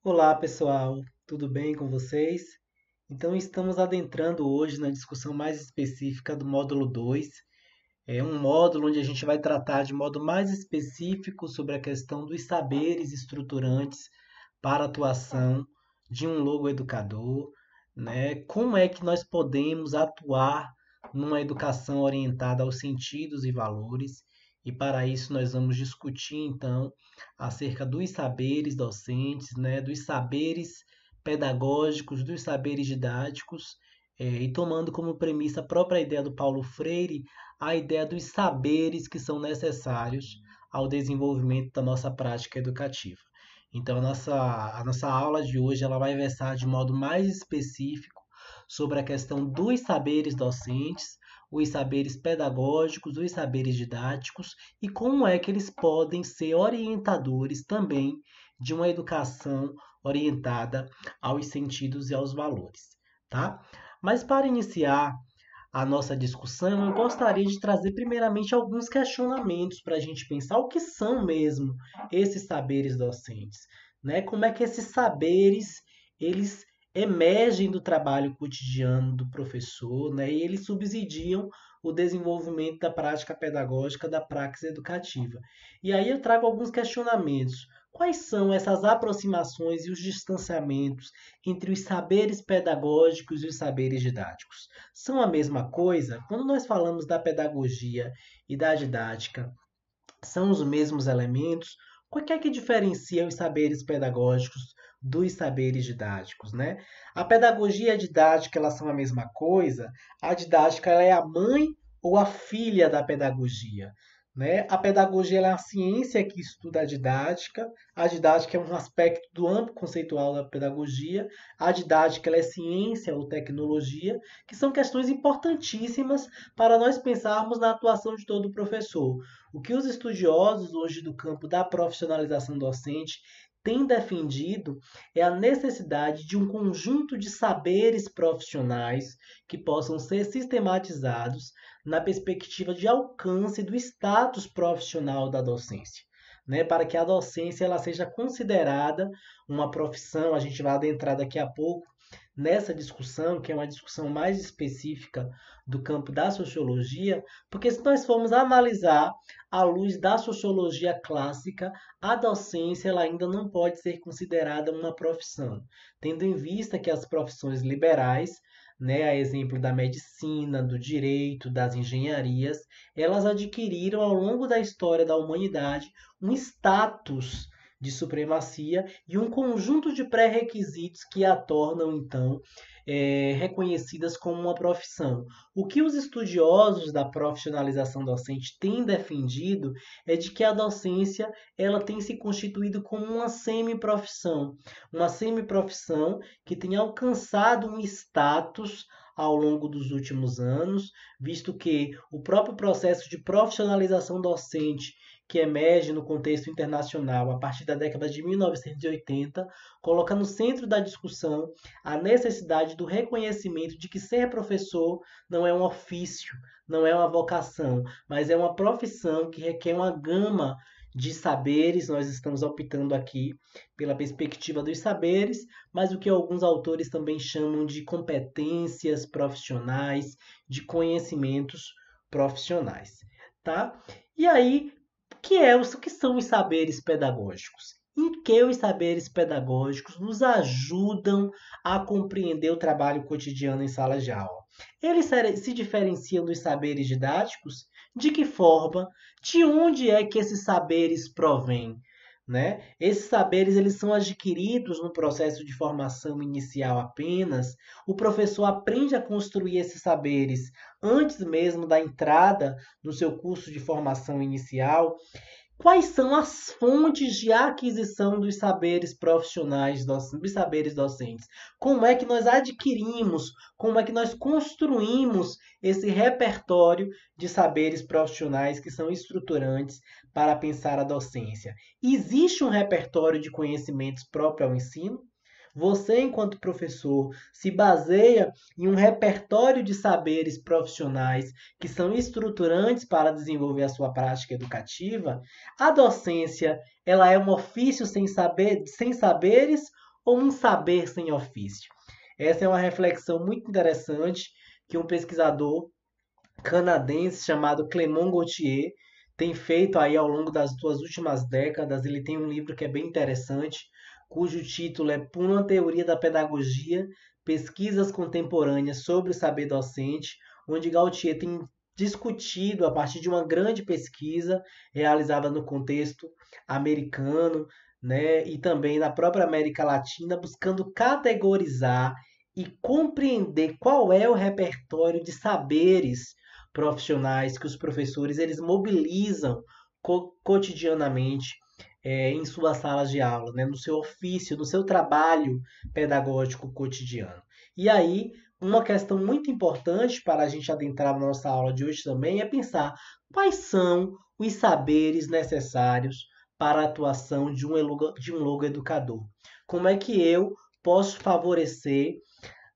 Olá, pessoal, tudo bem com vocês? Então, estamos adentrando hoje na discussão mais específica do módulo 2. É um módulo onde a gente vai tratar de modo mais específico sobre a questão dos saberes estruturantes para a atuação de um logoeducador, né? Como é que nós podemos atuar numa educação orientada aos sentidos e valores? E para isso nós vamos discutir então acerca dos saberes docentes, né? Dos saberes pedagógicos, dos saberes didáticos, e tomando como premissa a própria ideia do Paulo Freire, a ideia dos saberes que são necessários ao desenvolvimento da nossa prática educativa. Então, a nossa aula de hoje ela vai versar de modo mais específico sobre a questão dos saberes docentes, os saberes pedagógicos, os saberes didáticos e como é que eles podem ser orientadores também de uma educação orientada aos sentidos e aos valores, tá? Mas para iniciar a nossa discussão, eu gostaria de trazer primeiramente alguns questionamentos para a gente pensar o que são mesmo esses saberes docentes, né? Como é que esses saberes eles emergem do trabalho cotidiano do professor, né? E eles subsidiam o desenvolvimento da prática pedagógica, da praxis educativa. E aí eu trago alguns questionamentos. Quais são essas aproximações e os distanciamentos entre os saberes pedagógicos e os saberes didáticos? São a mesma coisa? Quando nós falamos da pedagogia e da didática, são os mesmos elementos? O que é que diferencia os saberes pedagógicos dos saberes didáticos, né? A pedagogia e a didática, elas são a mesma coisa? A didática, ela é a mãe ou a filha da pedagogia? Né? A pedagogia ela é a ciência que estuda a didática é um aspecto do amplo conceitual da pedagogia, a didática ela é ciência ou tecnologia, que são questões importantíssimas para nós pensarmos na atuação de todo professor. O que os estudiosos hoje do campo da profissionalização docente têm defendido é a necessidade de um conjunto de saberes profissionais que possam ser sistematizados na perspectiva de alcance do status profissional da docência. Né, para que a docência ela seja considerada uma profissão, a gente vai adentrar daqui a pouco nessa discussão, que é uma discussão mais específica do campo da sociologia, porque se nós formos analisar à luz da sociologia clássica, a docência ela ainda não pode ser considerada uma profissão, tendo em vista que as profissões liberais, né, a exemplo da medicina, do direito, das engenharias, elas adquiriram ao longo da história da humanidade um status de supremacia e um conjunto de pré-requisitos que a tornam, então, reconhecidas como uma profissão. O que os estudiosos da profissionalização docente têm defendido é de que a docência ela tem se constituído como uma semi-profissão que tem alcançado um status ao longo dos últimos anos, visto que o próprio processo de profissionalização docente que emerge no contexto internacional a partir da década de 1980, coloca no centro da discussão a necessidade do reconhecimento de que ser professor não é um ofício, não é uma vocação, mas é uma profissão que requer uma gama de saberes. Nós estamos optando aqui pela perspectiva dos saberes, mas o que alguns autores também chamam de competências profissionais, de conhecimentos profissionais, tá? E aí, o que são os saberes pedagógicos? Em que os saberes pedagógicos nos ajudam a compreender o trabalho cotidiano em sala de aula? Eles se diferenciam dos saberes didáticos? De que forma? De onde é que esses saberes provêm? Né? Esses saberes eles são adquiridos no processo de formação inicial apenas. O professor aprende a construir esses saberes antes mesmo da entrada no seu curso de formação inicial. Quais são as fontes de aquisição dos saberes profissionais, dos saberes docentes? Como é que nós adquirimos, como é que nós construímos esse repertório de saberes profissionais que são estruturantes para pensar a docência? Existe um repertório de conhecimentos próprio ao ensino? Você, enquanto professor, se baseia em um repertório de saberes profissionais que são estruturantes para desenvolver a sua prática educativa? A docência, ela é um ofício sem saberes ou um saber sem ofício? Essa é uma reflexão muito interessante que um pesquisador canadense chamado Clément Gauthier tem feito aí ao longo das suas últimas décadas. Ele tem um livro que é bem interessante, cujo título é Por uma Teoria da Pedagogia, Pesquisas Contemporâneas sobre o Saber Docente, onde Gautier tem discutido, a partir de uma grande pesquisa realizada no contexto americano, né, e também na própria América Latina, buscando categorizar e compreender qual é o repertório de saberes profissionais que os professores eles mobilizam cotidianamente em suas salas de aula, né, no seu ofício, no seu trabalho pedagógico cotidiano. E aí, uma questão muito importante para a gente adentrar na nossa aula de hoje também é pensar quais são os saberes necessários para a atuação de um logoeducador. Como é que eu posso favorecer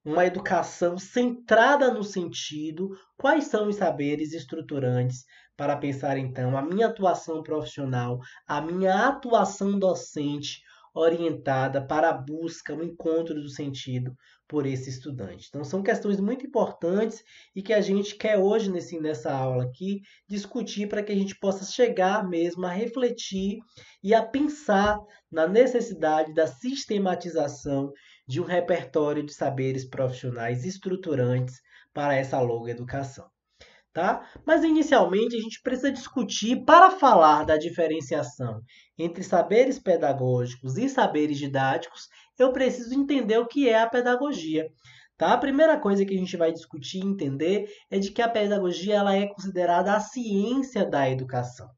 uma educação centrada no sentido, quais são os saberes estruturantes para pensar então a minha atuação profissional, a minha atuação docente orientada para a busca, o encontro do sentido por esse estudante. Então são questões muito importantes e que a gente quer hoje nessa aula aqui discutir para que a gente possa chegar mesmo a refletir e a pensar na necessidade da sistematização de um repertório de saberes profissionais estruturantes para essa longa educação. Tá? Mas inicialmente a gente precisa discutir para falar da diferenciação entre saberes pedagógicos e saberes didáticos, eu preciso entender o que é a pedagogia. Tá? A primeira coisa que a gente vai discutir e entender é de que a pedagogia ela é considerada a ciência da educação.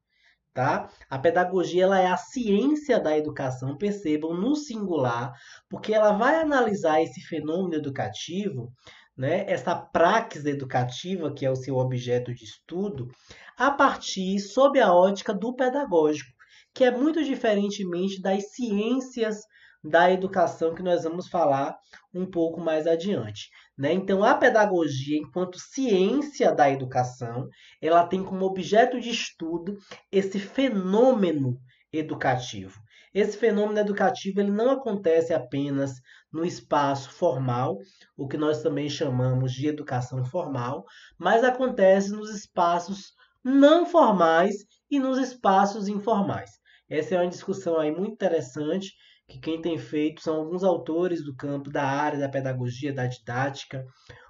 Tá? A pedagogia ela é a ciência da educação, percebam, no singular, porque ela vai analisar esse fenômeno educativo, né, essa praxis educativa, que é o seu objeto de estudo, a partir, sob a ótica do pedagógico, que é muito diferentemente das ciências da educação que nós vamos falar um pouco mais adiante. Né? Então, a pedagogia, enquanto ciência da educação, ela tem como objeto de estudo esse fenômeno educativo. Esse fenômeno educativo ele não acontece apenas no espaço formal, o que nós também chamamos de educação formal, mas acontece nos espaços não formais e nos espaços informais. Essa é uma discussão aí muito interessante que quem tem feito são alguns autores do campo da área da pedagogia, da didática,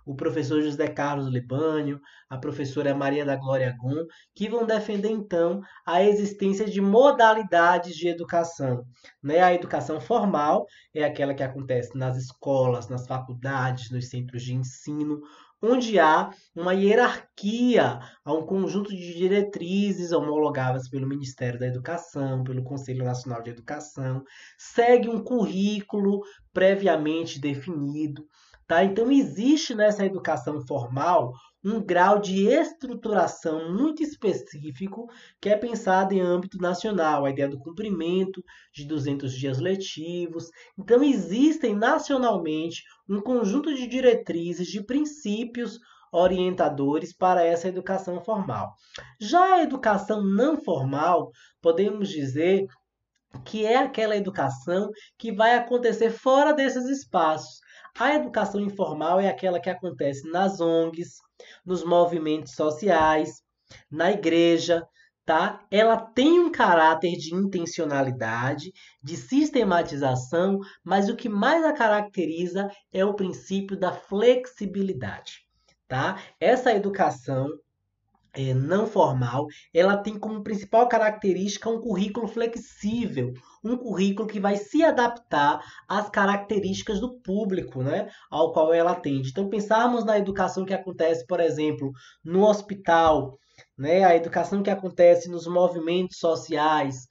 o professor José Carlos Libânio, a professora Maria da Glória Gon, que vão defender então a existência de modalidades de educação. Né? A educação formal é aquela que acontece nas escolas, nas faculdades, nos centros de ensino, onde há uma hierarquia, há um conjunto de diretrizes homologadas pelo Ministério da Educação, pelo Conselho Nacional de Educação, segue um currículo previamente definido. Tá? Então, existe nessa educação formal um grau de estruturação muito específico que é pensado em âmbito nacional, a ideia do cumprimento de 200 dias letivos. Então, existem nacionalmente um conjunto de diretrizes, de princípios orientadores para essa educação formal. Já a educação não formal, podemos dizer que é aquela educação que vai acontecer fora desses espaços. A educação informal é aquela que acontece nas ONGs, nos movimentos sociais, na igreja, tá? Ela tem um caráter de intencionalidade, de sistematização, mas o que mais a caracteriza é o princípio da flexibilidade, tá? Essa educação não formal, ela tem como principal característica um currículo flexível, um currículo que vai se adaptar às características do público, né, ao qual ela atende. Então, pensarmos na educação que acontece, por exemplo, no hospital, né, a educação que acontece nos movimentos sociais,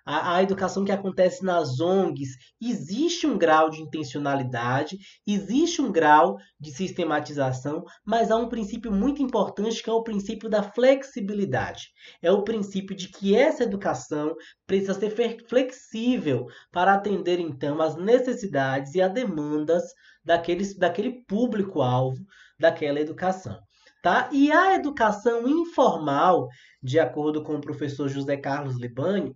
a educação que acontece nas ONGs, existe um grau de intencionalidade, existe um grau de sistematização, mas há um princípio muito importante que é o princípio da flexibilidade. É o princípio de que essa educação precisa ser flexível para atender, então, às necessidades e às demandas daquele público-alvo daquela educação. Tá? E a educação informal, de acordo com o professor José Carlos Libânio,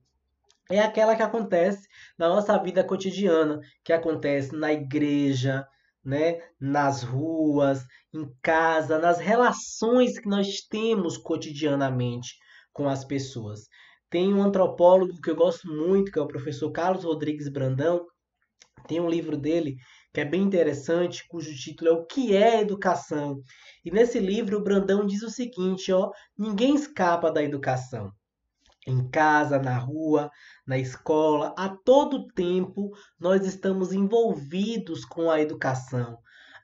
é aquela que acontece na nossa vida cotidiana, que acontece na igreja, né, nas ruas, em casa, nas relações que nós temos cotidianamente com as pessoas. Tem um antropólogo que eu gosto muito, que é o professor Carlos Rodrigues Brandão. Tem um livro dele que é bem interessante, cujo título é O que é educação? E nesse livro o Brandão diz o seguinte, ó, ninguém escapa da educação. Em casa, na rua, na escola, a todo tempo nós estamos envolvidos com a educação.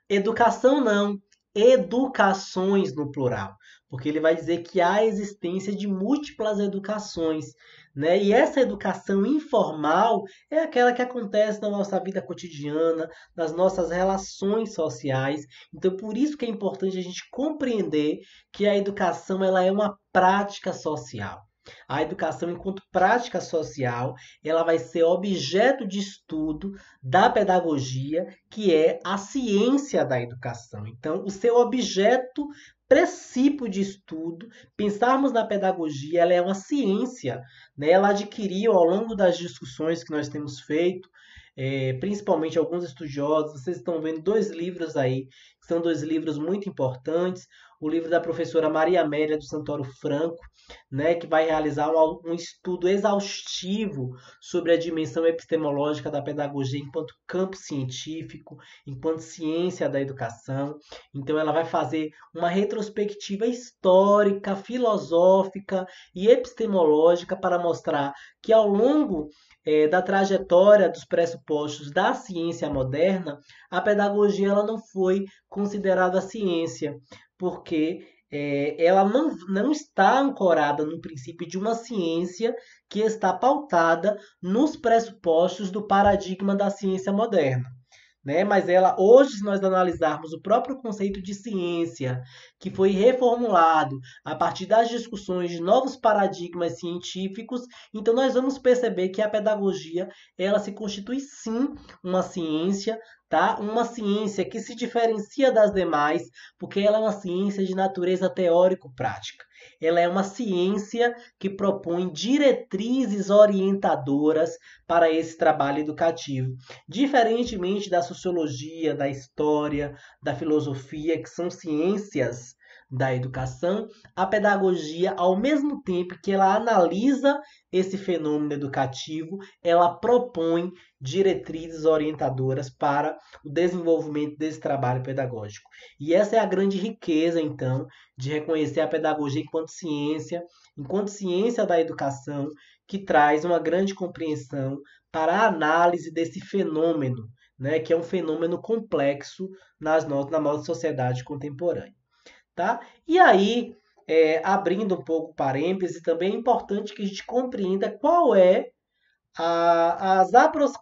Educação não, educações no plural, porque ele vai dizer que há a existência de múltiplas educações, né? E essa educação informal é aquela que acontece na nossa vida cotidiana, nas nossas relações sociais. Então, por isso que é importante a gente compreender que a educação ela é uma prática social. A educação, enquanto prática social, ela vai ser objeto de estudo da pedagogia, que é a ciência da educação. Então, o seu objeto princípio de estudo, pensarmos na pedagogia, ela é uma ciência, né? Ela adquiriu ao longo das discussões que nós temos feito, principalmente alguns estudiosos, vocês estão vendo dois livros aí, que são dois livros muito importantes. O livro da professora Maria Amélia do Santoro Franco, né, que vai realizar um estudo exaustivo sobre a dimensão epistemológica da pedagogia enquanto campo científico, enquanto ciência da educação. Então, ela vai fazer uma retrospectiva histórica, filosófica e epistemológica para mostrar que ao longo da trajetória dos pressupostos da ciência moderna, a pedagogia ela não foi considerada ciência, porque ela não está ancorada no princípio de uma ciência que está pautada nos pressupostos do paradigma da ciência moderna, né? Mas ela, hoje, se nós analisarmos o próprio conceito de ciência, que foi reformulado a partir das discussões de novos paradigmas científicos, então nós vamos perceber que a pedagogia, ela se constitui sim uma ciência, tá? Uma ciência que se diferencia das demais, porque ela é uma ciência de natureza teórico-prática. Ela é uma ciência que propõe diretrizes orientadoras para esse trabalho educativo. Diferentemente da sociologia, da história, da filosofia, que são ciências da educação, a pedagogia, ao mesmo tempo que ela analisa esse fenômeno educativo, ela propõe diretrizes orientadoras para o desenvolvimento desse trabalho pedagógico. E essa é a grande riqueza, então, de reconhecer a pedagogia enquanto ciência da educação, que traz uma grande compreensão para a análise desse fenômeno, né, que é um fenômeno complexo na nossa sociedade contemporânea. Tá? E aí, abrindo um pouco parêntese, também é importante que a gente compreenda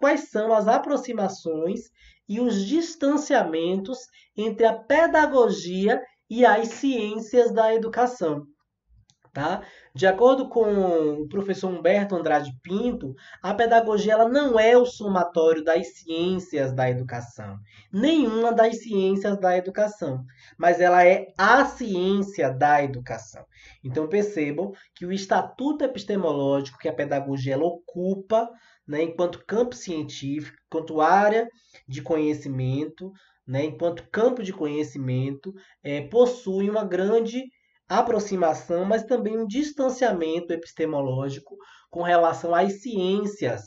quais são as aproximações e os distanciamentos entre a pedagogia e as ciências da educação. Tá? De acordo com o professor Humberto Andrade Pinto, a pedagogia ela não é o somatório das ciências da educação, nenhuma das ciências da educação, mas ela é a ciência da educação. Então percebam que o estatuto epistemológico que a pedagogia ela ocupa, né, enquanto campo científico, enquanto área de conhecimento, né, enquanto campo de conhecimento, possui uma grande aproximação, mas também um distanciamento epistemológico com relação às ciências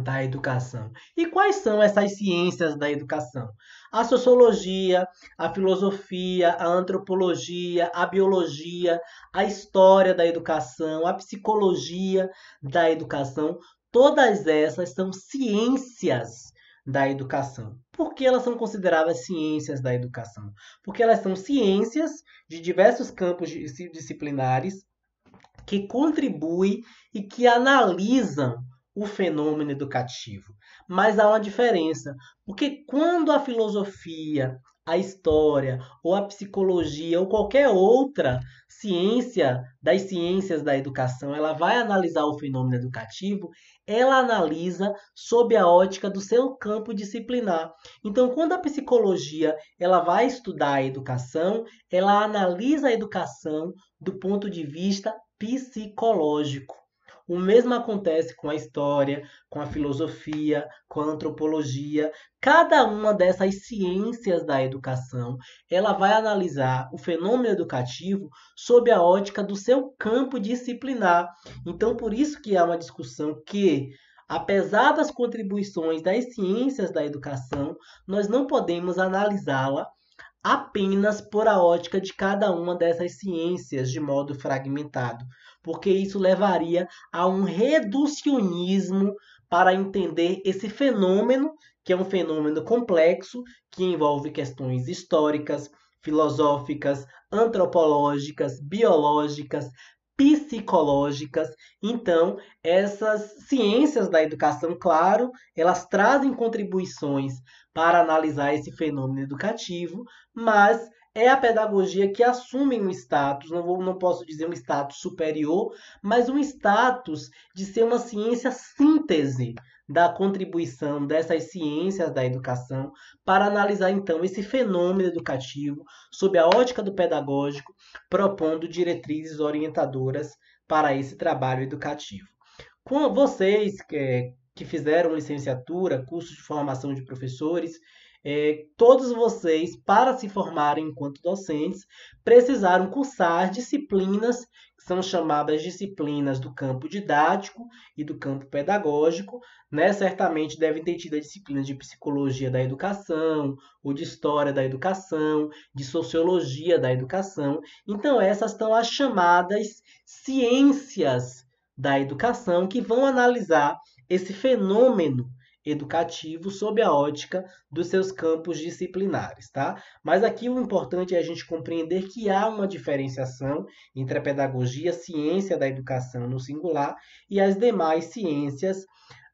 da educação. E quais são essas ciências da educação? A sociologia, a filosofia, a antropologia, a biologia, a história da educação, a psicologia da educação, todas essas são ciências da educação. Por que elas são consideradas ciências da educação? Porque elas são ciências de diversos campos disciplinares que contribuem e que analisam o fenômeno educativo. Mas há uma diferença, porque quando a filosofia, a história, ou a psicologia, ou qualquer outra ciência das ciências da educação, ela vai analisar o fenômeno educativo, ela analisa sob a ótica do seu campo disciplinar. Então, quando a psicologia ela vai estudar a educação, ela analisa a educação do ponto de vista psicológico. O mesmo acontece com a história, com a filosofia, com a antropologia. Cada uma dessas ciências da educação, ela vai analisar o fenômeno educativo sob a ótica do seu campo disciplinar. Então, por isso que há uma discussão que, apesar das contribuições das ciências da educação, nós não podemos analisá-la apenas por a ótica de cada uma dessas ciências de modo fragmentado, porque isso levaria a um reducionismo para entender esse fenômeno, que é um fenômeno complexo, que envolve questões históricas, filosóficas, antropológicas, biológicas, psicológicas. Então, essas ciências da educação, claro, elas trazem contribuições para analisar esse fenômeno educativo, mas é a pedagogia que assume um status, não posso dizer um status superior, mas um status de ser uma ciência síntese da contribuição dessas ciências da educação para analisar então esse fenômeno educativo sob a ótica do pedagógico, propondo diretrizes orientadoras para esse trabalho educativo. Com vocês que fizeram licenciatura, curso de formação de professores, todos vocês, para se formarem enquanto docentes, precisaram cursar disciplinas que são chamadas disciplinas do campo didático e do campo pedagógico, né? Certamente devem ter tido a disciplina de psicologia da educação, ou de história da educação, de sociologia da educação. Então, essas são as chamadas ciências da educação que vão analisar esse fenômeno educativo sob a ótica dos seus campos disciplinares, tá? Mas aqui o importante é a gente compreender que há uma diferenciação entre a pedagogia, ciência da educação no singular, e as demais ciências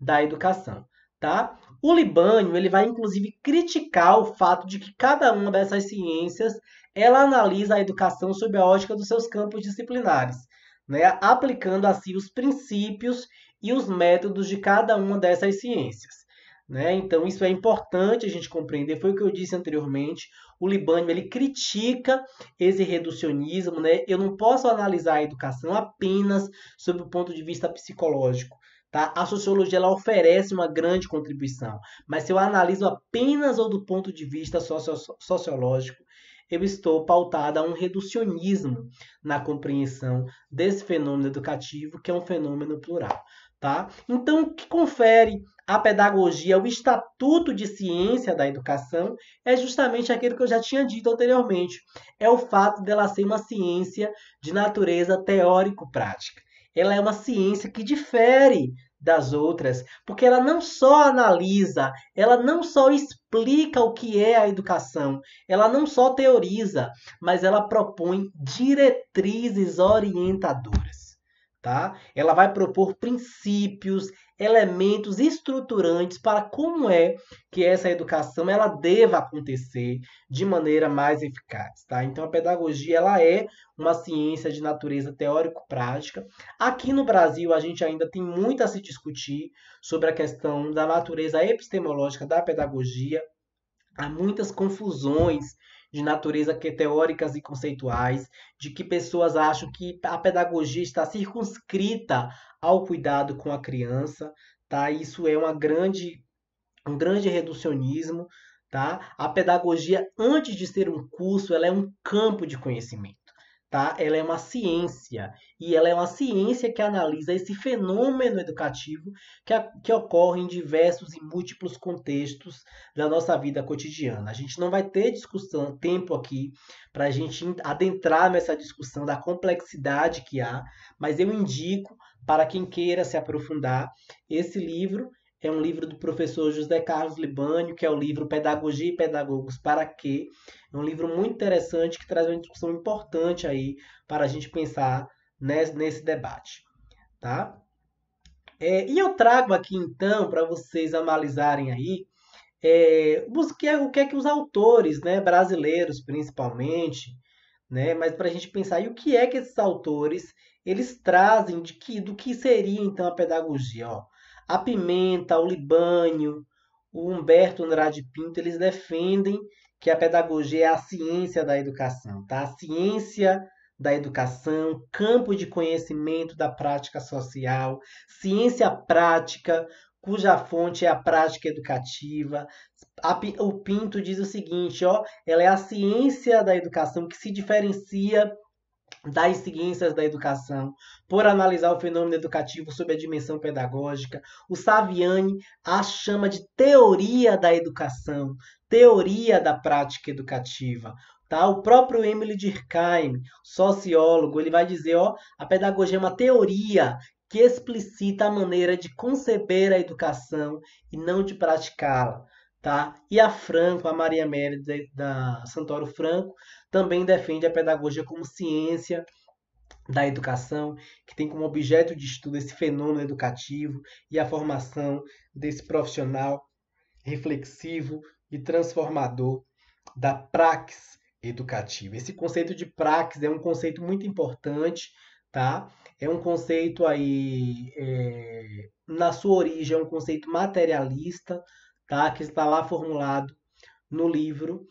da educação, tá? O Libânio, ele vai inclusive criticar o fato de que cada uma dessas ciências, ela analisa a educação sob a ótica dos seus campos disciplinares, né? Aplicando assim os princípios e os métodos de cada uma dessas ciências, né? Então isso é importante a gente compreender, foi o que eu disse anteriormente. O Libânio, ele critica esse reducionismo, né? Eu não posso analisar a educação apenas sob o ponto de vista psicológico. Tá? A sociologia ela oferece uma grande contribuição, mas se eu analiso apenas ou do ponto de vista sociológico, eu estou pautada a um reducionismo na compreensão desse fenômeno educativo, que é um fenômeno plural. Tá? Então, o que confere à pedagogia o estatuto de ciência da educação é justamente aquilo que eu já tinha dito anteriormente. É o fato dela ser uma ciência de natureza teórico-prática. Ela é uma ciência que difere das outras, porque ela não só analisa, ela não só explica o que é a educação, ela não só teoriza, mas ela propõe diretrizes orientadoras. Tá? Ela vai propor princípios, elementos estruturantes para como é que essa educação ela deva acontecer de maneira mais eficaz. Tá? Então, a pedagogia ela é uma ciência de natureza teórico-prática. Aqui no Brasil, a gente ainda tem muito a se discutir sobre a questão da natureza epistemológica da pedagogia. Há muitas confusões de natureza teóricas e conceituais, de que pessoas acham que a pedagogia está circunscrita ao cuidado com a criança, tá? Isso é um grande reducionismo, tá? A pedagogia, antes de ser um curso, ela é um campo de conhecimento. Tá? Ela é uma ciência, e ela é uma ciência que analisa esse fenômeno educativo que ocorre em diversos e múltiplos contextos da nossa vida cotidiana. A gente não vai ter tempo aqui para a gente adentrar nessa discussão da complexidade que há, mas eu indico para quem queira se aprofundar esse livro. É um livro do professor José Carlos Libânio, que é o livro Pedagogia e Pedagogos para Quê? É um livro muito interessante que traz uma discussão importante aí para a gente pensar nesse debate. Tá? E eu trago aqui então para vocês analisarem aí o que é que os autores, né, brasileiros principalmente, né, mas para a gente pensar e o que é que esses autores eles trazem do que seria então a pedagogia. Ó. A Pimenta, o Libânio, o Humberto Andrade Pinto, eles defendem que a pedagogia é a ciência da educação, tá? A ciência da educação, campo de conhecimento da prática social, ciência prática, cuja fonte é a prática educativa. O Pinto diz o seguinte, ó, ela é a ciência da educação que se diferencia das ciências da educação, por analisar o fenômeno educativo sob a dimensão pedagógica. O Saviani a chama de teoria da educação, teoria da prática educativa. Tá? O próprio Emile Durkheim, sociólogo, ele vai dizer, ó, a pedagogia é uma teoria que explicita a maneira de conceber a educação e não de praticá-la. Tá? E a Franco, a Maria Amélia da Santoro Franco, também defende a pedagogia como ciência da educação, que tem como objeto de estudo esse fenômeno educativo e a formação desse profissional reflexivo e transformador da praxis educativa. Esse conceito de praxis é um conceito muito importante, tá? É um conceito aí, na sua origem, é um conceito materialista, tá? Que está lá formulado no livro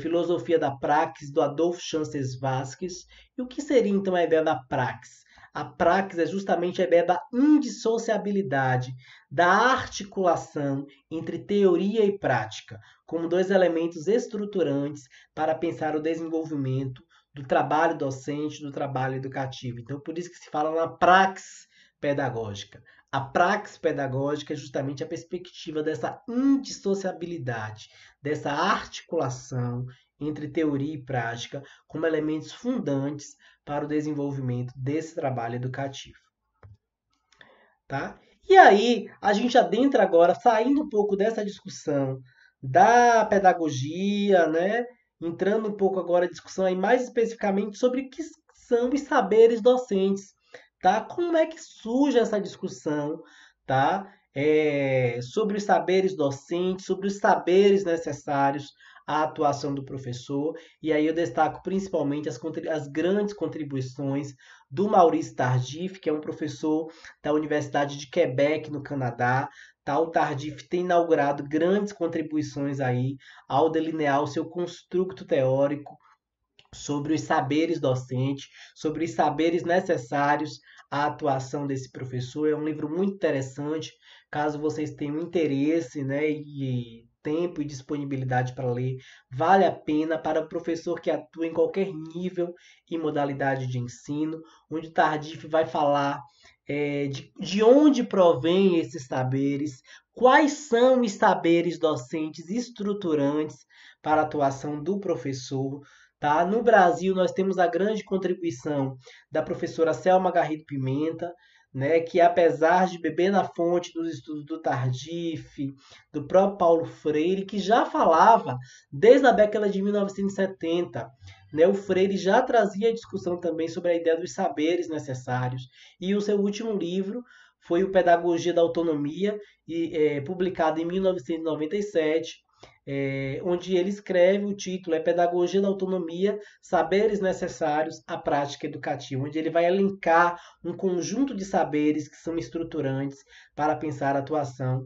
Filosofia da Praxis, do Adolfo Chances Vasques. E o que seria então a ideia da praxis? A praxis é justamente a ideia da indissociabilidade, da articulação entre teoria e prática, como dois elementos estruturantes para pensar o desenvolvimento do trabalho docente, do trabalho educativo. Então, por isso que se fala na praxis pedagógica. A praxis pedagógica é justamente a perspectiva dessa indissociabilidade, dessa articulação entre teoria e prática como elementos fundantes para o desenvolvimento desse trabalho educativo. Tá? E aí, a gente adentra agora, saindo um pouco dessa discussão da pedagogia, né? Entrando um pouco agora a discussão aí mais especificamente sobre o que são os saberes docentes. Tá? Como é que surge essa discussão, tá? Sobre os saberes docentes, sobre os saberes necessários à atuação do professor. E aí eu destaco principalmente as grandes contribuições do Maurice Tardif, que é um professor da Universidade de Quebec, no Canadá. Tá? O Tardif tem inaugurado grandes contribuições aí ao delinear o seu construto teórico sobre os saberes docentes, sobre os saberes necessários à atuação desse professor. É um livro muito interessante, caso vocês tenham interesse, né, e tempo e disponibilidade para ler, vale a pena para o professor que atua em qualquer nível e modalidade de ensino, onde o Tardif vai falar de onde provém esses saberes, quais são os saberes docentes estruturantes para a atuação do professor. Tá? No Brasil, nós temos a grande contribuição da professora Selma Garrido Pimenta, né, que apesar de beber na fonte dos estudos do Tardif, do próprio Paulo Freire, que já falava desde a década de 1970, né, o Freire já trazia a discussão também sobre a ideia dos saberes necessários. E o seu último livro foi o Pedagogia da Autonomia, publicado em 1997, onde ele escreve, o título é Pedagogia da Autonomia, Saberes Necessários à Prática Educativa, onde ele vai elencar um conjunto de saberes que são estruturantes para pensar a atuação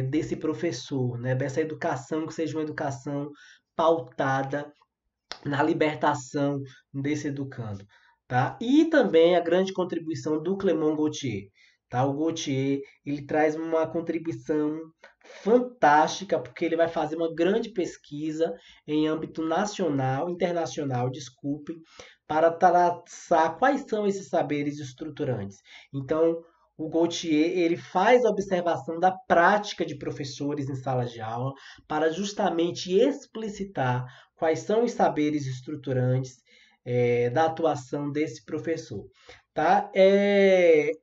desse professor, né? Dessa educação que seja uma educação pautada na libertação desse educando. Tá? E também a grande contribuição do Clément Gauthier. Tá? O Gauthier ele traz uma contribuição fantástica, porque ele vai fazer uma grande pesquisa em âmbito nacional, internacional, desculpem, para traçar quais são esses saberes estruturantes. Então, o Gauthier ele faz a observação da prática de professores em sala de aula para justamente explicitar quais são os saberes estruturantes da atuação desse professor. Tá?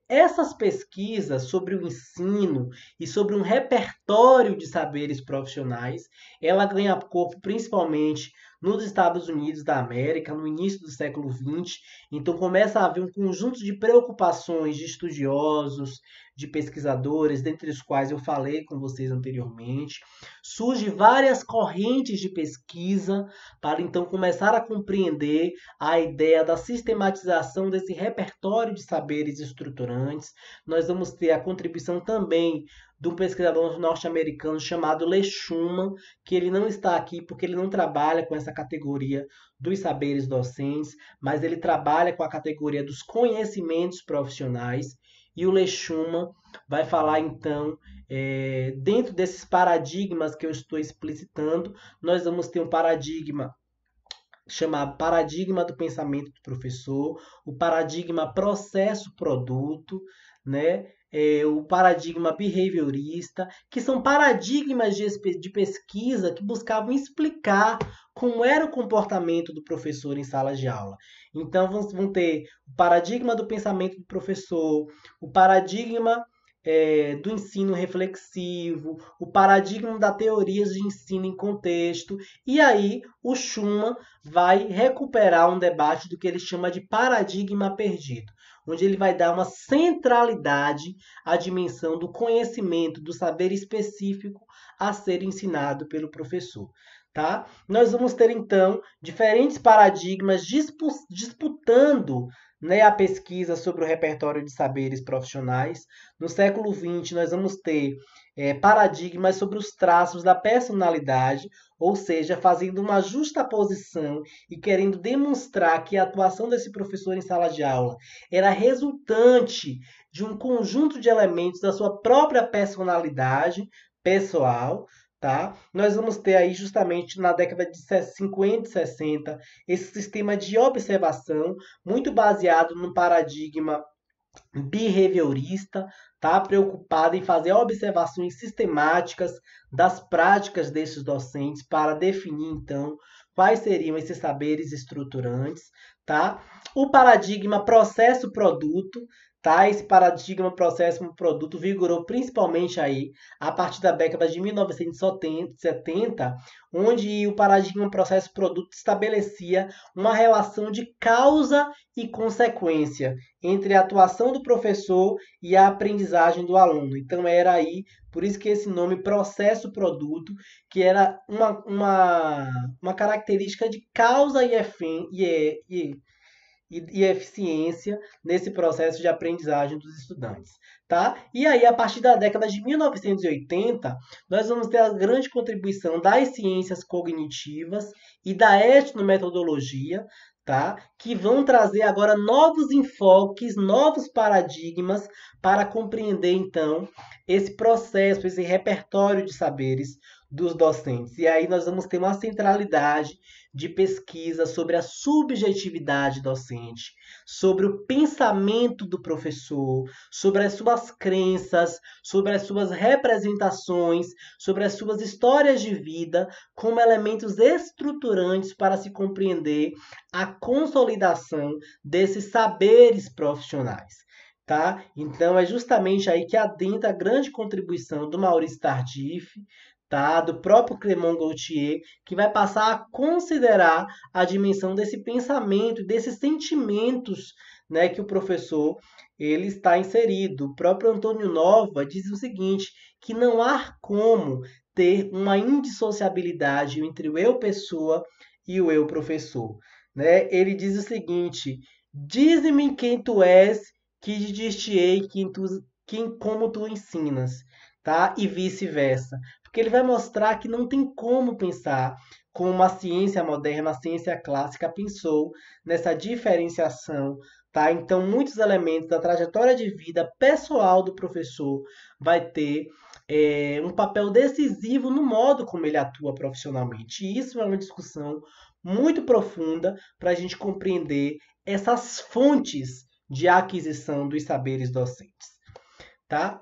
Essas pesquisas sobre o ensino e sobre um repertório de saberes profissionais, ela ganha corpo principalmente nos Estados Unidos da América, no início do século XX. Então começa a haver um conjunto de preocupações de estudiosos, de pesquisadores, dentre os quais eu falei com vocês anteriormente. Surgem várias correntes de pesquisa para então começar a compreender a ideia da sistematização desse repertório de saberes estruturantes. Nós vamos ter a contribuição também de um pesquisador norte-americano chamado Leishman, que ele não está aqui porque ele não trabalha com essa categoria dos saberes docentes, mas ele trabalha com a categoria dos conhecimentos profissionais. E o Leishman vai falar então, dentro desses paradigmas que eu estou explicitando, nós vamos ter um paradigma chamado paradigma do pensamento do professor, o paradigma processo-produto, né? O paradigma behaviorista, que são paradigmas de pesquisa que buscavam explicar como era o comportamento do professor em sala de aula. Então, vão ter o paradigma do pensamento do professor, o paradigma do ensino reflexivo, o paradigma da teoria de ensino em contexto, e aí o Schumann vai recuperar um debate do que ele chama de paradigma perdido, onde ele vai dar uma centralidade à dimensão do conhecimento, do saber específico a ser ensinado pelo professor. Tá? Nós vamos ter então diferentes paradigmas disputando, né, a pesquisa sobre o repertório de saberes profissionais. No século XX, nós vamos ter paradigmas sobre os traços da personalidade, ou seja, fazendo uma justaposição e querendo demonstrar que a atuação desse professor em sala de aula era resultante de um conjunto de elementos da sua própria personalidade pessoal. Tá? Nós vamos ter aí justamente na década de 50 e 60 esse sistema de observação muito baseado no paradigma behaviorista, tá? Preocupado em fazer observações sistemáticas das práticas desses docentes para definir então quais seriam esses saberes estruturantes, tá? O paradigma processo-produto, tá? Esse paradigma processo-produto vigorou principalmente aí a partir da década de 1970, onde o paradigma processo-produto estabelecia uma relação de causa e consequência entre a atuação do professor e a aprendizagem do aluno. Então era aí, por isso que esse nome processo-produto, que era uma característica de causa e eficiência nesse processo de aprendizagem dos estudantes. Tá? E aí, a partir da década de 1980, nós vamos ter a grande contribuição das ciências cognitivas e da etnometodologia, tá? Que vão trazer agora novos enfoques, novos paradigmas para compreender, então, esse processo, esse repertório de saberes dos docentes. E aí nós vamos ter uma centralidade de pesquisa sobre a subjetividade docente, sobre o pensamento do professor, sobre as suas crenças, sobre as suas representações, sobre as suas histórias de vida, como elementos estruturantes para se compreender a consolidação desses saberes profissionais. Tá? Então é justamente aí que adentra a grande contribuição do Maurice Tardif, tá? Do próprio Clément Gaultier, que vai passar a considerar a dimensão desse pensamento, desses sentimentos, né, que o professor ele está inserido. O próprio Antônio Nova diz o seguinte, que não há como ter uma indissociabilidade entre o eu pessoa e o eu professor. Né? Ele diz o seguinte, dize-me quem tu és, que dir-te-ei como tu ensinas, tá? E vice-versa. Porque ele vai mostrar que não tem como pensar como a ciência moderna, a ciência clássica pensou nessa diferenciação, tá? Então, muitos elementos da trajetória de vida pessoal do professor vai ter um papel decisivo no modo como ele atua profissionalmente. E isso é uma discussão muito profunda para a gente compreender essas fontes de aquisição dos saberes docentes, tá?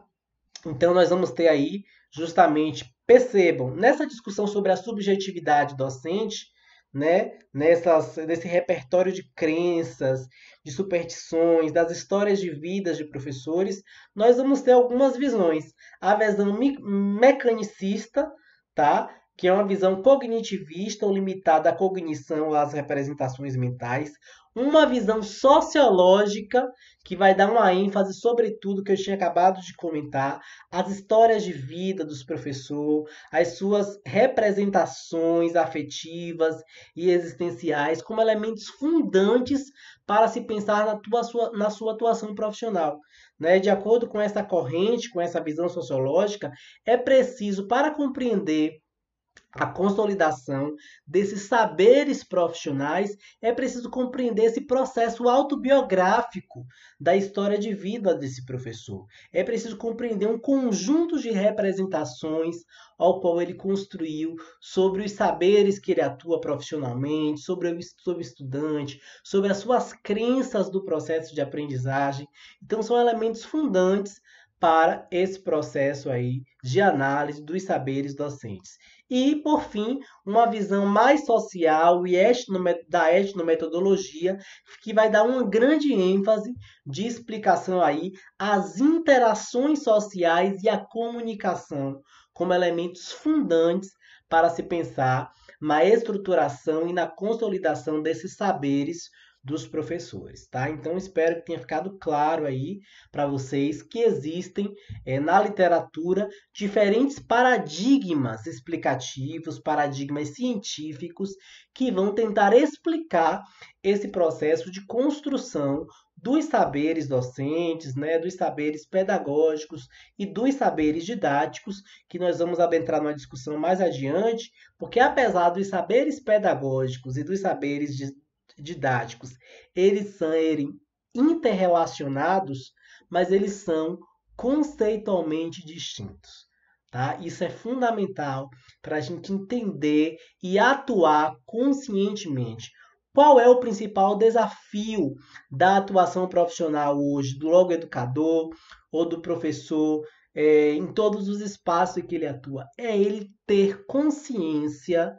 Então, nós vamos ter aí, justamente, percebam, nessa discussão sobre a subjetividade docente, né, nesse repertório de crenças, de superstições, das histórias de vidas de professores, nós vamos ter algumas visões. A visão mecanicista, tá? que é uma visão cognitivista ou limitada à cognição ou às representações mentais, uma visão sociológica, que vai dar uma ênfase sobre tudo que eu tinha acabado de comentar, as histórias de vida dos professores, as suas representações afetivas e existenciais como elementos fundantes para se pensar na sua atuação profissional. Né? De acordo com essa corrente, com essa visão sociológica, é preciso, para compreender a consolidação desses saberes profissionais, é preciso compreender esse processo autobiográfico da história de vida desse professor. É preciso compreender um conjunto de representações ao qual ele construiu sobre os saberes que ele atua profissionalmente, sobre o estudante, sobre as suas crenças do processo de aprendizagem. Então, são elementos fundantes para esse processo aí de análise dos saberes docentes. E, por fim, uma visão mais social e da etnometodologia, que vai dar uma grande ênfase de explicação aí às interações sociais e à comunicação como elementos fundantes para se pensar na estruturação e na consolidação desses saberes dos professores, tá? Então espero que tenha ficado claro aí para vocês que existem na literatura diferentes paradigmas explicativos, paradigmas científicos que vão tentar explicar esse processo de construção dos saberes docentes, né, dos saberes pedagógicos e dos saberes didáticos, que nós vamos adentrar numa discussão mais adiante, porque apesar dos saberes pedagógicos e dos saberes didáticos eles serem interrelacionados, mas eles são conceitualmente distintos. Tá? Isso é fundamental para a gente entender e atuar conscientemente. Qual é o principal desafio da atuação profissional hoje, do logoeducador ou do professor, em todos os espaços em que ele atua? É ele ter consciência,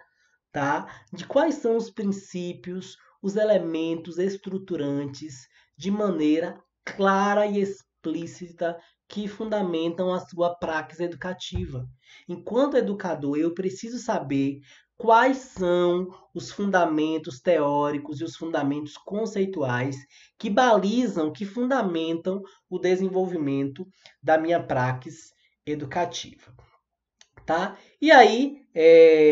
tá, de quais são os princípios, os elementos estruturantes de maneira clara e explícita que fundamentam a sua praxis educativa. Enquanto educador, eu preciso saber quais são os fundamentos teóricos e os fundamentos conceituais que balizam, que fundamentam o desenvolvimento da minha praxis educativa. Tá? E aí,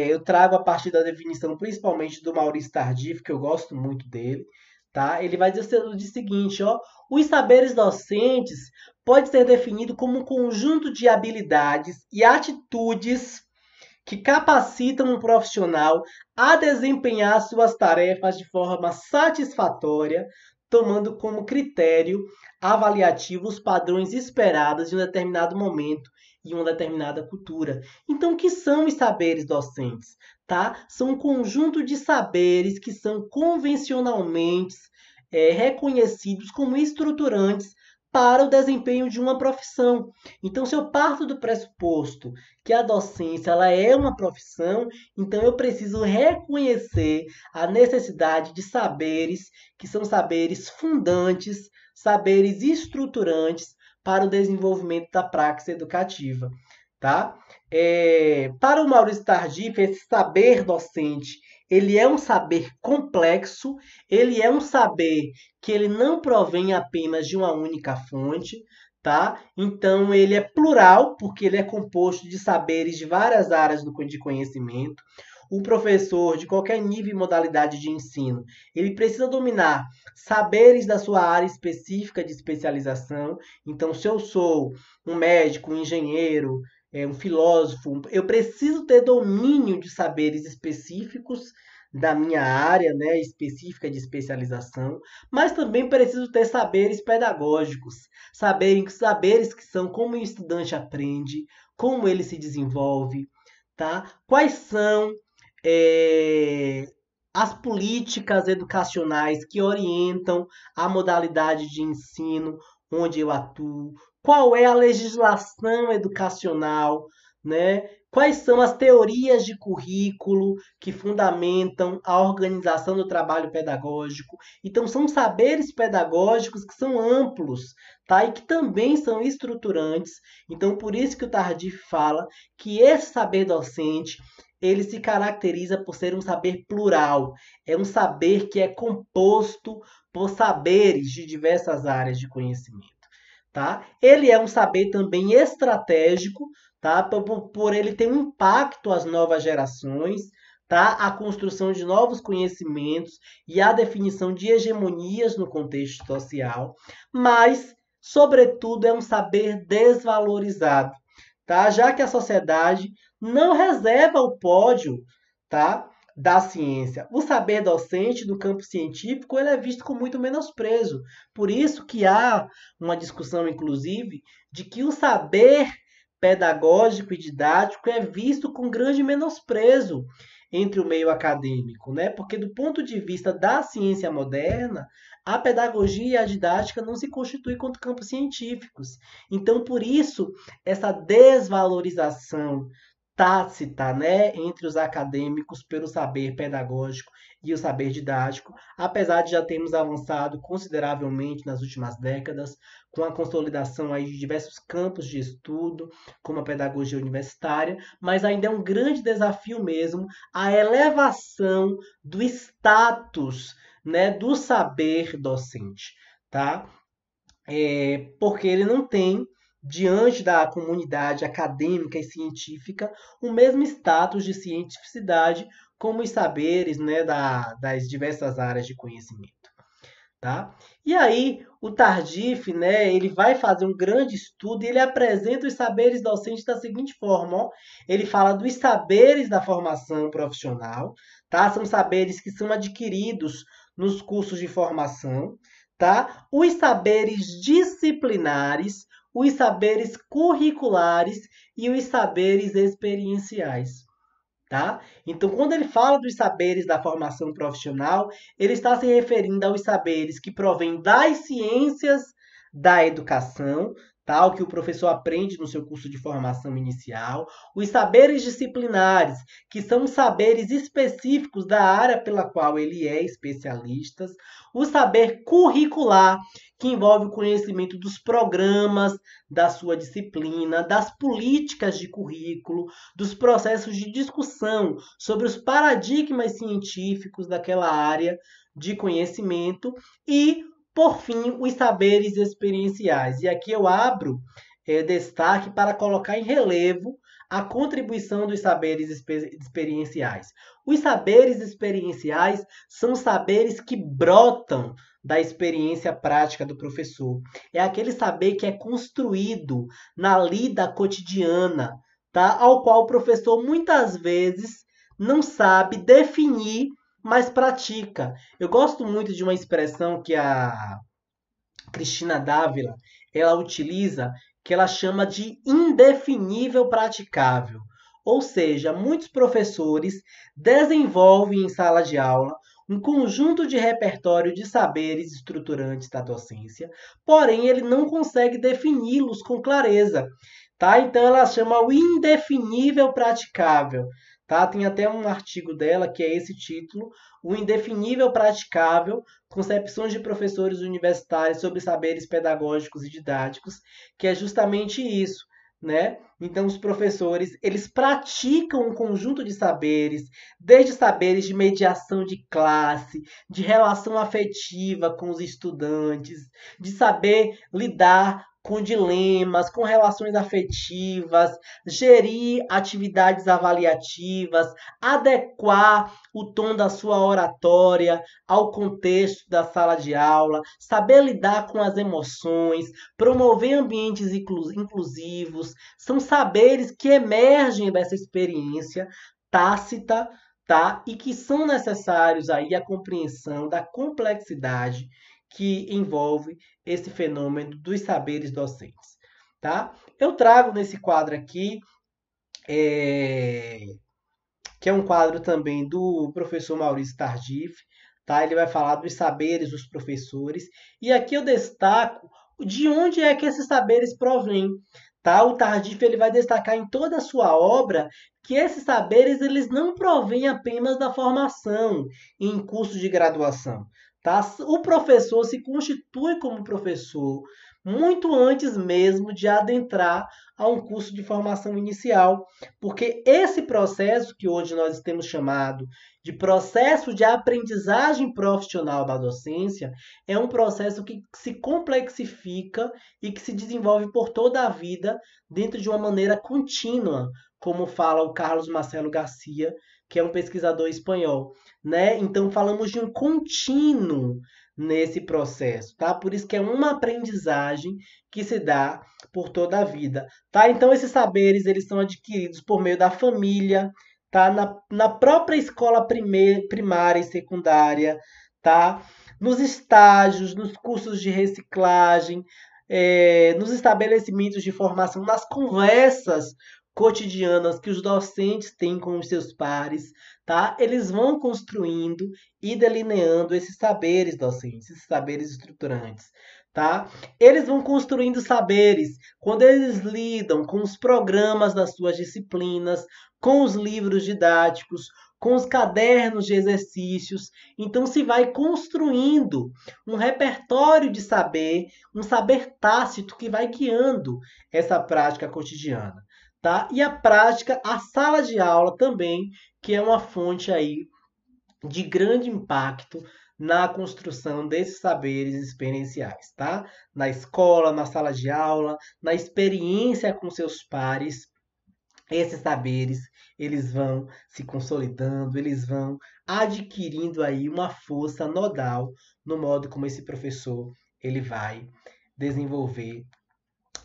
eu trago a partir da definição, principalmente do Maurício Tardif, que eu gosto muito dele. Tá? Ele vai dizer o seguinte, ó, os saberes docentes pode ser definido como um conjunto de habilidades e atitudes que capacitam um profissional a desempenhar suas tarefas de forma satisfatória, tomando como critério avaliativo os padrões esperados em um determinado momento e uma determinada cultura. Então, o que são os saberes docentes? Tá? São um conjunto de saberes que são convencionalmente reconhecidos como estruturantes para o desempenho de uma profissão. Então, se eu parto do pressuposto que a docência ela é uma profissão, então eu preciso reconhecer a necessidade de saberes que são saberes fundantes, saberes estruturantes para o desenvolvimento da praxis educativa. Tá? Para o Maurício Tardif, esse saber docente ele é um saber complexo, ele é um saber que ele não provém apenas de uma única fonte, tá? Então ele é plural, porque ele é composto de saberes de várias áreas de conhecimento. O professor, de qualquer nível e modalidade de ensino, ele precisa dominar saberes da sua área específica de especialização. Então, se eu sou um médico, um engenheiro, um filósofo, eu preciso ter domínio de saberes específicos da minha área, né, específica de especialização, mas também preciso ter saberes pedagógicos, saberes que são como o estudante aprende, como ele se desenvolve, tá? Quais são as políticas educacionais que orientam a modalidade de ensino onde eu atuo, qual é a legislação educacional, né? Quais são as teorias de currículo que fundamentam a organização do trabalho pedagógico. Então, são saberes pedagógicos que são amplos, tá? E que também são estruturantes. Então, por isso que o Tardif fala que esse saber docente ele se caracteriza por ser um saber plural. É um saber que é composto por saberes de diversas áreas de conhecimento. Tá? Ele é um saber também estratégico, tá? Por ele ter um impacto às novas gerações, tá? A construção de novos conhecimentos e a definição de hegemonias no contexto social, mas, sobretudo, é um saber desvalorizado, tá? Já que a sociedade não reserva o pódio, tá? Da ciência. O saber docente do campo científico ele é visto com muito menosprezo. Por isso que há uma discussão, inclusive, de que o saber pedagógico e didático é visto com grande menosprezo entre o meio acadêmico, né? Porque do ponto de vista da ciência moderna, a pedagogia e a didática não se constituem como campos científicos. Então, por isso, essa desvalorização tácita, né, entre os acadêmicos pelo saber pedagógico e o saber didático, apesar de já termos avançado consideravelmente nas últimas décadas com a consolidação aí de diversos campos de estudo, como a pedagogia universitária, mas ainda é um grande desafio mesmo a elevação do status, né, do saber docente, tá? Porque ele não tem, diante da comunidade acadêmica e científica, o mesmo status de cientificidade como os saberes, né, das diversas áreas de conhecimento. Tá? E aí, o Tardif, né, ele vai fazer um grande estudo e ele apresenta os saberes docentes da seguinte forma, ó. Ele fala dos saberes da formação profissional, tá? São saberes que são adquiridos nos cursos de formação, tá? Os saberes disciplinares, os saberes curriculares e os saberes experienciais. Tá? Então, quando ele fala dos saberes da formação profissional, ele está se referindo aos saberes que provêm das ciências da educação, tá? O que o professor aprende no seu curso de formação inicial, os saberes disciplinares, que são saberes específicos da área pela qual ele é especialista, o saber curricular, que envolve o conhecimento dos programas da sua disciplina, das políticas de currículo, dos processos de discussão sobre os paradigmas científicos daquela área de conhecimento e, por fim, os saberes experienciais. E aqui eu abro destaque para colocar em relevo a contribuição dos saberes experienciais. Os saberes experienciais são saberes que brotam da experiência prática do professor. É aquele saber que é construído na lida cotidiana, tá? Ao qual o professor muitas vezes não sabe definir, mas pratica. Eu gosto muito de uma expressão que a Cristina Dávila ela utiliza, que ela chama de indefinível praticável. Ou seja, muitos professores desenvolvem em sala de aula um conjunto de repertório de saberes estruturantes da docência, porém ele não consegue defini-los com clareza, tá? Então ela chama o indefinível praticável, tá? Tem até um artigo dela que é esse título, o indefinível praticável, concepções de professores universitários sobre saberes pedagógicos e didáticos, que é justamente isso, né? Então os professores, eles praticam um conjunto de saberes, desde saberes de mediação de classe, de relação afetiva com os estudantes, de saber lidar com dilemas, com relações afetivas, gerir atividades avaliativas, adequar o tom da sua oratória ao contexto da sala de aula, saber lidar com as emoções, promover ambientes inclusivos, são saberes que emergem dessa experiência tácita, tá? E que são necessários aí a compreensão da complexidade que envolve esse fenômeno dos saberes docentes, tá? Eu trago nesse quadro aqui, que é um quadro também do professor Maurício Tardif, tá? Ele vai falar dos saberes dos professores, e aqui eu destaco de onde é que esses saberes provêm, tá? O Tardif ele vai destacar em toda a sua obra que esses saberes eles não provêm apenas da formação em curso de graduação, tá? O professor se constitui como professor muito antes mesmo de adentrar a um curso de formação inicial, porque esse processo que hoje nós temos chamado de processo de aprendizagem profissional da docência é um processo que se complexifica e que se desenvolve por toda a vida dentro de uma maneira contínua, como fala o Carlos Marcelo Garcia, que é um pesquisador espanhol, né? Então falamos de um contínuo nesse processo, tá? Por isso que é uma aprendizagem que se dá por toda a vida, tá? Então esses saberes eles são adquiridos por meio da família, tá? Na própria escola primária e secundária, tá? Nos estágios, nos cursos de reciclagem, nos estabelecimentos de formação, nas conversas cotidianas que os docentes têm com os seus pares, tá? Eles vão construindo e delineando esses saberes docentes, esses saberes estruturantes, tá? Eles vão construindo saberes quando eles lidam com os programas das suas disciplinas, com os livros didáticos, com os cadernos de exercícios. Então se vai construindo um repertório de saber, um saber tácito que vai guiando essa prática cotidiana, tá? E a prática, a sala de aula também, que é uma fonte aí de grande impacto na construção desses saberes experienciais, tá? Na escola, na sala de aula, na experiência com seus pares, esses saberes, eles vão se consolidando, eles vão adquirindo aí uma força nodal no modo como esse professor ele vai desenvolver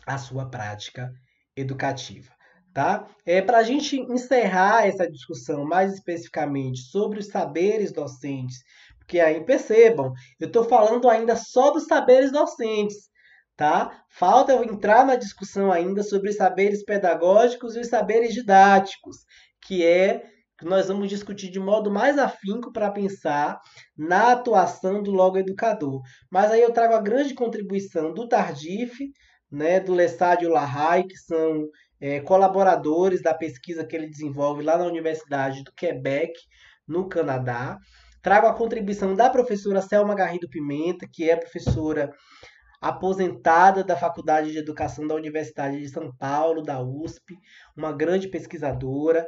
a sua prática educativa, tá? Para a gente encerrar essa discussão mais especificamente sobre os saberes docentes, porque aí percebam, eu estou falando ainda só dos saberes docentes, tá? Falta eu entrar na discussão ainda sobre os saberes pedagógicos e os saberes didáticos, que é que nós vamos discutir de modo mais afinco para pensar na atuação do logoeducador. Mas aí eu trago a grande contribuição do Tardif, né, do Lessádio Larraí, que são colaboradores da pesquisa que ele desenvolve lá na Universidade do Quebec, no Canadá. Trago a contribuição da professora Selma Garrido Pimenta, que é professora aposentada da Faculdade de Educação da Universidade de São Paulo, da USP, uma grande pesquisadora.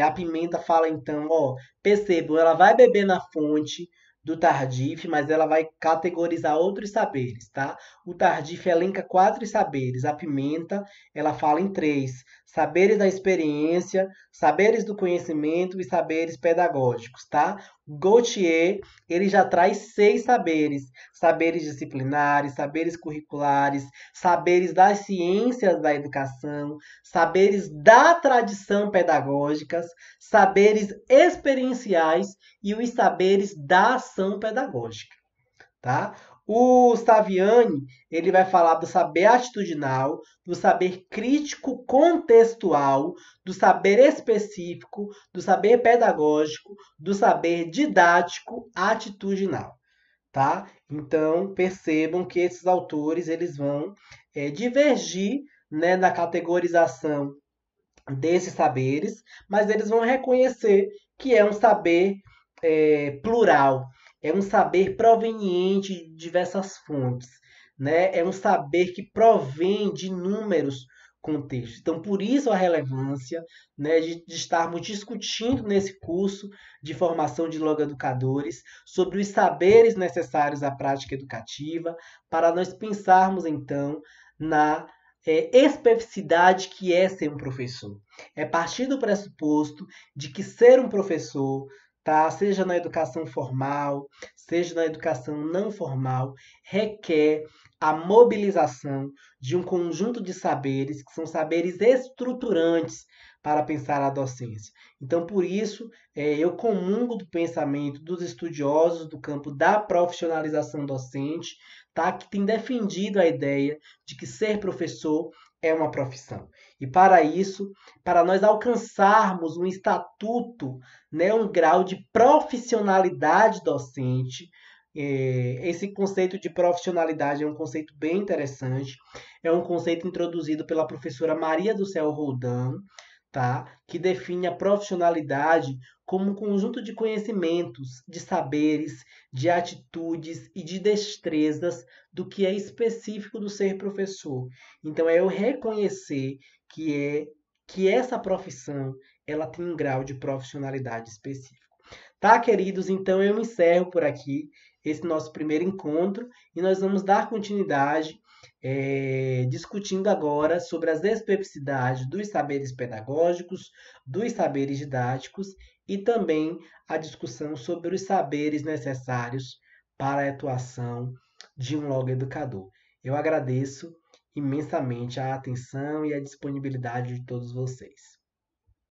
A Pimenta fala então, ó, percebam, ela vai beber na fonte do Tardif, mas ela vai categorizar outros saberes, tá? O Tardif elenca 4 saberes, a Pimenta, ela fala em 3: saberes da experiência, saberes do conhecimento e saberes pedagógicos, tá? Gautier, ele já traz 6 saberes: saberes disciplinares, saberes curriculares, saberes das ciências da educação, saberes da tradição pedagógicas, saberes experienciais e os saberes da ação pedagógica, tá? O Saviani, ele vai falar do saber atitudinal, do saber crítico contextual, do saber específico, do saber pedagógico, do saber didático atitudinal, tá? Então, percebam que esses autores eles vão divergir, né, na categorização desses saberes, mas eles vão reconhecer que é um saber plural, é um saber proveniente de diversas fontes, né? É um saber que provém de inúmeros contextos. Então, por isso a relevância, né, de estarmos discutindo nesse curso de formação de logoeducadores sobre os saberes necessários à prática educativa, para nós pensarmos, então, na especificidade que é ser um professor. É partir do pressuposto de que ser um professor, tá, seja na educação formal, seja na educação não formal, requer a mobilização de um conjunto de saberes que são saberes estruturantes para pensar a docência. Então, por isso, eu comungo do pensamento dos estudiosos do campo da profissionalização docente, tá, que tem defendido a ideia de que ser professor é uma profissão. E para isso, para nós alcançarmos um estatuto, né, um grau de profissionalidade docente, esse conceito de profissionalidade é um conceito bem interessante, é um conceito introduzido pela professora Maria do Céu Roldan, tá? Que define a profissionalidade como um conjunto de conhecimentos, de saberes, de atitudes e de destrezas do que é específico do ser professor. Então é eu reconhecer que essa profissão ela tem um grau de profissionalidade específico. Tá, queridos? Então eu encerro por aqui esse nosso primeiro encontro e nós vamos dar continuidade discutindo agora sobre as especificidades dos saberes pedagógicos, dos saberes didáticos e também a discussão sobre os saberes necessários para a atuação de um logoeducador. Eu agradeço imensamente a atenção e a disponibilidade de todos vocês.